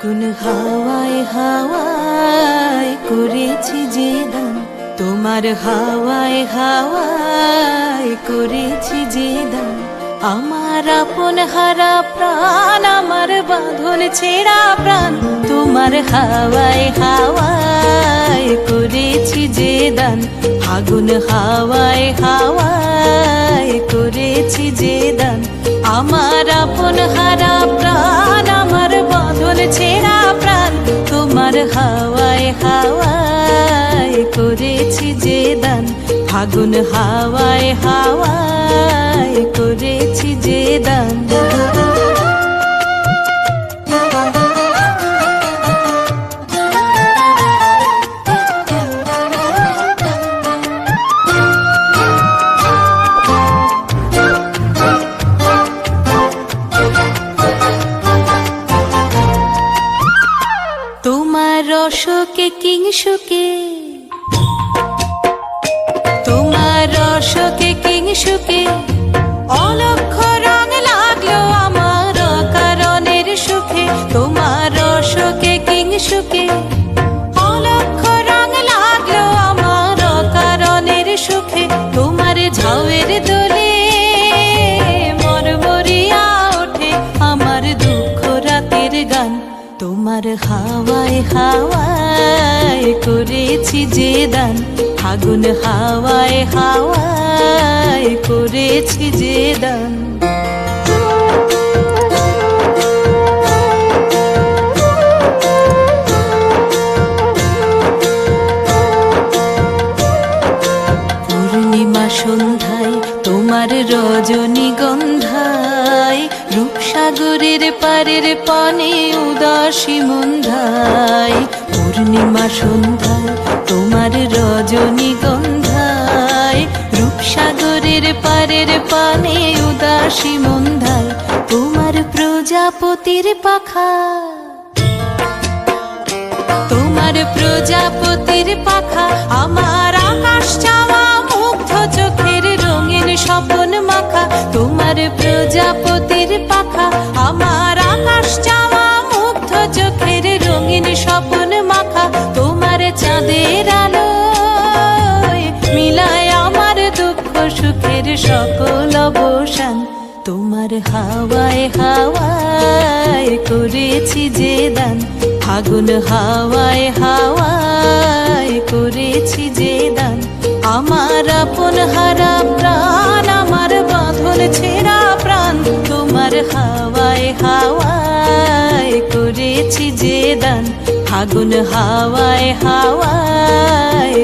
ফাগুন হাওয়ায় হাওয়ায় করেছি যে দান, তোমার হাওয়ায় হাওয়ায় করেছি যে দান। আমার আপন হারা প্রাণ, আমার বাঁধন ছেঁড়া প্রাণ, তোমার হাওয়ায় হাওয়ায় করেছি যে দান। ফাগুন হাওয়ায় হাওয়ায় করেছি যে দান। আমার আপন হারা প্রাণ, আমার বাঁধন ছেঁড়া প্রাণ, তোমার হাওয়ায় হাওয়ায় করেছি যে দান। ফাগুন হাওয়ায় হাওয়ায় করেছি যে দান। তোমার রসকে কিংসুকে, তোমার রসকে কিংসুকে অলক্ষ রং লাগলো আমার কারণের সুখে। তোমার রসকে কিংসুকে অলক্ষ রং লাগলো আমার কারণের সুখে। তোমার ঝাউয়ের দোলে মরমরিয়া ওঠে আমার দুঃখ রাতের গান। তোমার হাওয়ায় হাওয়ায় করেছি যে দান। ফাগুন হাওয়ায় হাওয়ায় করেছি যে দান। পূর্ণিমা সন্ধ্যায় তোমার রজনীগন্ধায়, রূপসাগরের পারের পানে উদাসী মন্ধায়। পূর্ণিমা সন্ধ্যায় তোমার রজনীগন্ধায়, রূপসাগরের পারের পানে উদাসী মন্ধায়। তোমার প্রজাপতির পাখা, তোমার প্রজাপতির পাখা আমার আকাশ চাওয়া মুগ্ধ চোখের রঙিন স্বপন মাখা। তোমার প্রজাপতির পাখা আমার আকাশ চাওয়া মুগ্ধ চোখের রঙিন স্বপন মাখা। তোমার চাঁদের আলোয় মিলায় আমার দুঃখ সুখের সকল অবসান। তোমার হাওয়ায় হাওয়ায় করেছি যে দান। ফাগুন হাওয়ায় হাওয়ায় করেছি যে দান। আমার আপন হারা প্রাণ, আমার বাঁধন ছেঁড়া প্রাণ, তোমার হাওয়ায় হাওয়ায় করেছি যে দান। ফাগুন হাওয়ায় হাওয়ায়